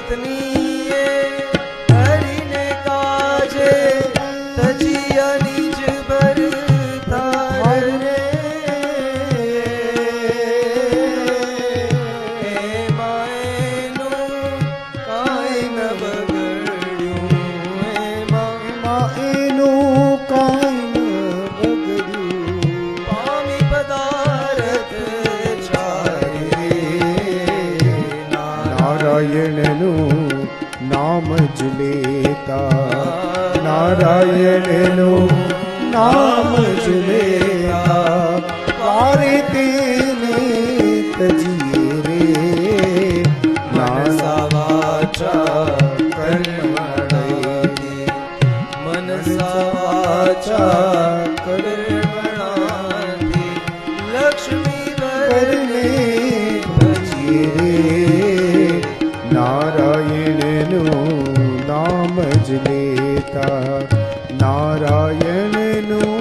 પત્નીએ હરિને કાજે તજિયા નિજ ભરતા રે માએનું કાંઈ ન બગડ્યું માએનું કાંઈ ન બગડ્યું પામી પદાર્થ નારાયણનું નામ જ લેતા નારાયણનું નામ જ લેતા વારે તેને તજીએ રે મનસા વાચા કર્મણાથી મનસા વાચા કર્મણાથી લક્ષ્મી વરને ભજીએ રે નારાયણનું નામ જ લેતા નારાયણનું